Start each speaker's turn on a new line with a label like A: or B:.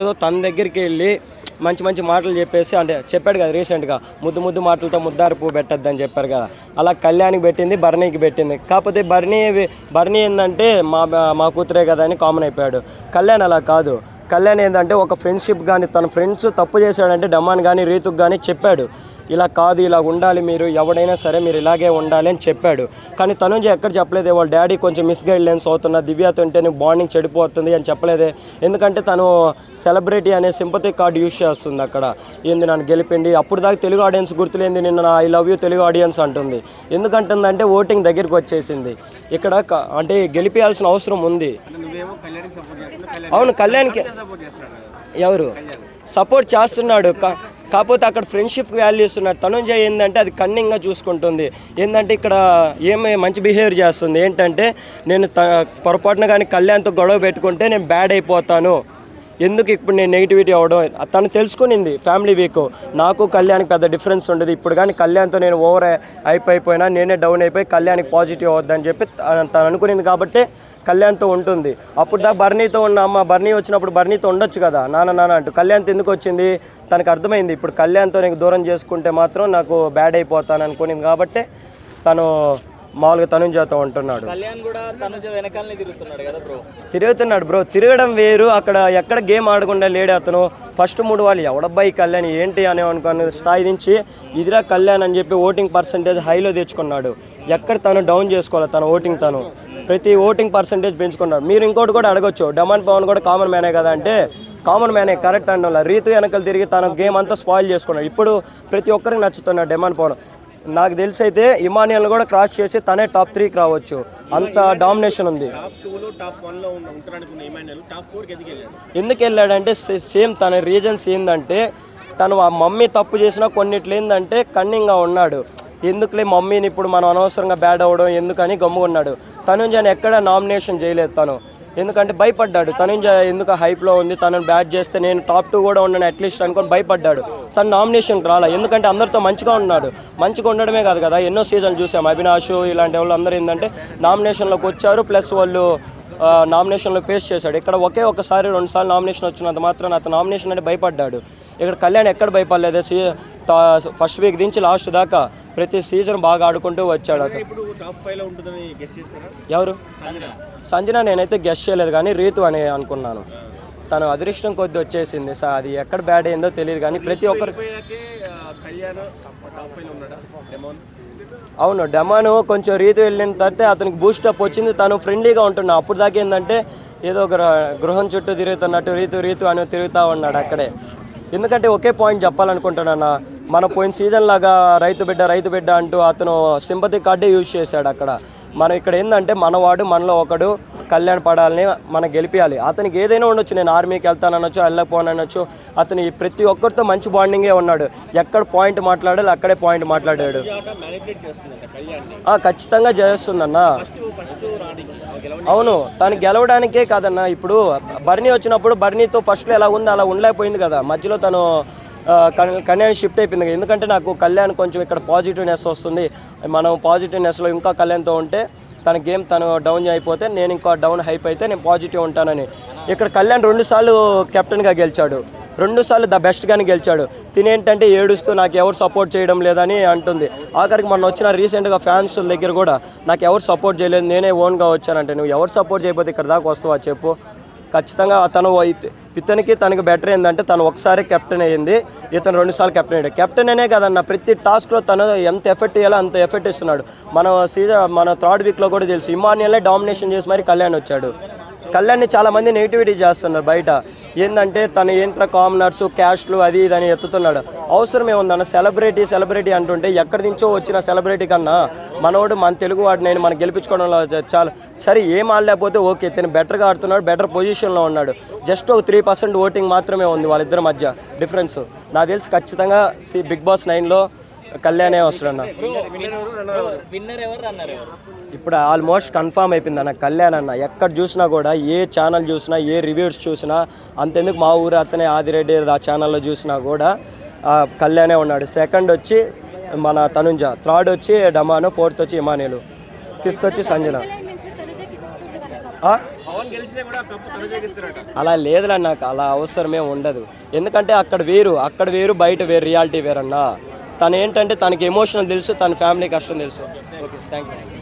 A: ఏదో తన దగ్గరికి వెళ్ళి మంచి మంచి మాటలు చెప్పేసి అంటే చెప్పాడు కదా రీసెంట్గా ముద్దు మాటలతో ముద్దారు పువ్వు పెట్టద్దని చెప్పారు కదా. అలా కళ్యాణ్కి పెట్టింది, భరణికి పెట్టింది. కాకపోతే భరణి ఏంటంటే మా కూతురే కదా అని కామన్ అయిపోయాడు. కళ్యాణ్ అలా కాదు. కళ్యాణ్ ఏంటంటే ఒక ఫ్రెండ్షిప్ కానీ తన ఫ్రెండ్స్ తప్పు చేశాడంటే డమాన్ కానీ రీతుకు కానీ చెప్పాడు, ఇలా కాదు ఇలా ఉండాలి, మీరు ఎవడైనా సరే మీరు ఇలాగే ఉండాలి అని చెప్పాడు. కానీ తనుజ ఎక్కడ చెప్పలేదే, వాళ్ళ డాడీ కొంచెం మిస్గైడ్లెన్స్ అవుతున్నా, దివ్యతో ఉంటే బాండింగ్ చెడిపోతుంది అని చెప్పలేదే. ఎందుకంటే తను సెలబ్రిటీ అనే సింపతి కార్డు యూజ్ చేస్తుంది అక్కడ. ఏంది నన్ను గెలిపిండి, అప్పుడు దాకా తెలుగు ఆడియన్స్ గుర్తులేంది, నిన్న I love you Telugu audience అంటుంది. ఎందుకంటుందంటే ఓటింగ్ దగ్గరికి వచ్చేసింది. ఇక్కడ అంటే గెలిపించాల్సిన అవసరం ఉంది. అవును, కళ్యాణ్కి ఎవరు సపోర్ట్ చేస్తున్నాడు, కాకపోతే అక్కడ ఫ్రెండ్షిప్ వాల్యూ ఇస్తున్నాడు. తనుజ ఏంటంటే అది కన్నింగ్గా చూసుకుంటుంది. ఏంటంటే ఇక్కడ ఏమి మంచి బిహేవియర్ చేస్తుంది. ఏంటంటే నేను పొరపాటున కానీ కళ్యాణ్తో గొడవ పెట్టుకుంటే నేను బ్యాడ్ అయిపోతాను, ఎందుకు ఇప్పుడు నేను నెగిటివిటీ అవ్వడం. తను తెలుసుకునింది ఫ్యామిలీ వీక్, నాకు కళ్యాణ్కి పెద్ద డిఫరెన్స్ ఉండదు, ఇప్పుడు కానీ కళ్యాణ్తో నేను ఓవర్ అయిపోయినా నేనే డౌన్ అయిపోయి కళ్యాణ్కి పాజిటివ్ అవుద్దని చెప్పి తను అనుకునింది. కాబట్టి కళ్యాణ్తో ఉంటుంది. అప్పుడు దాకా బర్నీతో ఉన్న అమ్మ, బర్నీ వచ్చినప్పుడు బర్నీతో ఉండొచ్చు కదా నాన్న అంటూ. కళ్యాణ్తో ఎందుకు వచ్చింది, తనకు అర్థమైంది ఇప్పుడు కళ్యాణ్తో నీకు దూరం చేసుకుంటే మాత్రం నాకు బ్యాడ్ అయిపోతాను అనుకునింది. కాబట్టి తను మామూలుగా తనుజతో ఉంటున్నాడు. తిరుగుతున్నాడు బ్రో, తిరగడం వేరు. అక్కడ ఎక్కడ గేమ్ ఆడకుండా లేడు అతను. ఫస్ట్ 3 వాళ్ళు ఎవడబ్బాయి కళ్యాణ్ ఏంటి అనే అనుకున్న స్థాయి నుంచి ఇదిరా కళ్యాణ్ అని చెప్పి ఓటింగ్ పర్సంటేజ్ హైలో తెచ్చుకున్నాడు. ఎక్కడ తను డౌన్ చేసుకోవాలి, తన ఓటింగ్ తను ప్రతి ఓటింగ్ పర్సంటేజ్ పెంచుకున్నాడు. మీరు ఇంకోటి కూడా అడగొచ్చు, డమాన్ పవన్ కూడా కామన్ మ్యానే కదా అంటే కామన్ మ్యానే కరెక్ట్ అండ్ రీతు వెనకలు తిరిగి తన గేమ్ అంతా స్పాయిల్ చేసుకున్నాడు. ఇప్పుడు ప్రతి ఒక్కరికి నచ్చుతున్నాడు డమాన్ పవన్. నాకు తెలిసి అయితే ఇమానియల్ కూడా క్రాస్ చేసి తనే టాప్ 3కి రావచ్చు, అంత డామినేషన్ ఉంది. ఎందుకు వెళ్ళాడంటే సేమ్ తన రీజన్స్ ఏంటంటే తను ఆ మమ్మీ తప్పు చేసినా కొన్నిట్లు ఏంటంటే కన్నింగ్గా ఉన్నాడు. ఎందుకులే మమ్మీని ఇప్పుడు మనం అనవసరంగా బ్యాడ్ అవ్వడం ఎందుకని గమ్ముకున్నాడు. తనుజని ఎక్కడ నామినేషన్ చేయలేదు తను, ఎందుకంటే భయపడ్డాడు. తనుజ ఎందుకు హైప్లో ఉంది, తనను బ్యాట్ చేస్తే నేను టాప్ 2 కూడా ఉన్నాను అట్లీస్ట్ అనుకొని భయపడ్డాడు. తను నామినేషన్కి రాలా, ఎందుకంటే అందరితో మంచిగా ఉన్నాడు. మంచిగా ఉండడమే కాదు కదా, ఎన్నో సీజన్లు చూసాం. అవినాష్ ఇలాంటి వాళ్ళు అందరూ ఏంటంటే నామినేషన్లోకి వచ్చారు, ప్లస్ వాళ్ళు నామినేషన్లో ఫేస్ చేశాడు. ఇక్కడ ఒకసారి 2 సార్లు నామినేషన్ వచ్చినంత మాత్రం అతను నామినేషన్ అంటే భయపడ్డాడు. ఇక్కడ కళ్యాణ్ ఎక్కడ భయపడలేదు. ఫస్ట్ వీక్ దించి లాస్ట్ దాకా ప్రతి సీజన్ బాగా ఆడుకుంటూ వచ్చాడు అతను. ఎవరు సంజన నేనైతే గెస్ చేయలేదు, కానీ రీతు అని అనుకున్నాను. తను అదృష్టం కొద్ది వచ్చేసింది. అది ఎక్కడ బ్యాడ్ అయిందో తెలియదు, కానీ ప్రతి ఒక్కరికి అవును డమాను కొంచెం రీతు వెళ్ళిన తర్వాత అతనికి బూస్టప్ వచ్చింది. తను ఫ్రెండ్లీగా ఉంటున్నా. అప్పుడు దాకా ఏంటంటే ఏదో ఒక గృహం చుట్టూ తిరుగుతున్నట్టు రీతు అని తిరుగుతూ ఉన్నాడు అక్కడే. ఎందుకంటే ఒకే పాయింట్ చెప్పాలనుకుంటున్నాను, మన పోయిన సీజన్ లాగా రైతు బిడ్డ అంటూ అతను సింపతి కార్డే యూజ్ చేశాడు అక్కడ. మనం ఇక్కడ ఏంటంటే మనవాడు మనలో ఒకడు కళ్యాణ్ పడాలని మనం గెలిపించాలి. అతనికి ఏదైనా ఉండొచ్చు, నేను ఆర్మీకి వెళ్తాననొచ్చు, వెళ్ళకపోనొచ్చు, అతని ప్రతి ఒక్కరితో మంచి బాండింగే ఉన్నాడు. ఎక్కడ పాయింట్ మాట్లాడాలి అక్కడే పాయింట్ మాట్లాడాడు. ఖచ్చితంగా చేస్తుందన్న. అవును, తను గెలవడానికే కాదన్న. ఇప్పుడు బర్నీ వచ్చినప్పుడు బర్నీతో ఫస్ట్లో ఎలా ఉందో అలా ఉండలేకపోయింది కదా, మధ్యలో తను కళ్యాణ్ షిఫ్ట్ అయిపోయింది. ఎందుకంటే నాకు కళ్యాణ్ కొంచెం ఇక్కడ పాజిటివ్నెస్ వస్తుంది, మనం పాజిటివ్నెస్లో ఇంకా కళ్యాణ్తో ఉంటే తన గేమ్ తను డౌన్ అయిపోతే నేను ఇంకా డౌన్ హైప్ అయితే నేను పాజిటివ్ ఉంటానని. ఇక్కడ కళ్యాణ్ 2 సార్లు కెప్టెన్గా గెలిచాడు, 2 సార్లు ద బెస్ట్గానే గెలిచాడు. తినేంటంటే ఏడుస్తూ నాకు ఎవరు సపోర్ట్ చేయడం లేదని అంటుంది. ఆఖరికి మొన్న వచ్చిన రీసెంట్గా ఫ్యాన్స్ దగ్గర కూడా నాకు ఎవరు సపోర్ట్ చేయలేదు, నేనే ఓన్గా వచ్చానంటే నువ్వు ఎవరు సపోర్ట్ చేయకపోతే ఇక్కడ దాకా వస్తావా చెప్పు. ఖచ్చితంగా తను ఇతనికి తనకు బెటర్ ఏంటంటే తను ఒకసారి కెప్టెన్ అయ్యింది, ఇతను 2 సార్లు కెప్టెన్ అయ్యాడు. కెప్టెన్ అనే కదన్న, ప్రతి టాస్క్లో తను ఎంత ఎఫెక్ట్ ఇవ్వాలో అంత ఎఫెక్ట్ ఇస్తున్నాడు. మన 3rd వీక్లో కూడా తెలుసు, ఇమానియల్లే డామినేషన్ చేసి మరి కళ్యాణ్ వచ్చాడు. కళ్యాణ్ని చాలామంది నెగిటివిటీ చేస్తున్నారు బయట. ఏంటంటే తను ఏంట్రా కామనర్స్ క్యాస్ట్లు అది ఇదని ఎత్తుతున్నాడు. అవసరం ఏముందన్న, సెలబ్రిటీ అంటుంటే ఎక్కడి నుంచో వచ్చిన సెలబ్రిటీ కన్నా మనోడు మన తెలుగు వాడు నేను మనం గెలిపించుకోవడంలో చాలా సరే. ఏం ఆడలేకపోతే ఓకే, తను బెటర్గా ఆడుతున్నాడు, బెటర్ పొజిషన్లో ఉన్నాడు. జస్ట్ ఒక 3% ఓటింగ్ మాత్రమే ఉంది వాళ్ళిద్దరి మధ్య డిఫరెన్స్. నాకు తెలిసి ఖచ్చితంగా బిగ్ బాస్ 9లో కళ్యాణే వస్తాడన్న. ఇప్పుడు ఆల్మోస్ట్ కన్ఫామ్ అయిపోయింది అన్న కళ్యాణ్ అన్న. ఎక్కడ చూసినా కూడా, ఏ ఛానల్ చూసినా, ఏ రివ్యూస్ చూసినా, అంతెందుకు మా ఊరు అతనే ఆదిరెడ్డి ఆ ఛానల్లో చూసినా కూడా కళ్యాణే ఉన్నాడు. సెకండ్ వచ్చి మన తనుజ, థర్డ్ వచ్చి డమాను, 4th వచ్చి ఇమానియల్, 5th వచ్చి సంజన. అలా లేదులే, నాకు అలా అవసరమే ఉండదు. ఎందుకంటే అక్కడ వేరు బయట వేరు, రియాలిటీ వేరన్నా. తను ఏంటంటే తనకి ఎమోషనల్ తెలుసు, తన ఫ్యామిలీ కష్టం తెలుసు. Okay, thank you.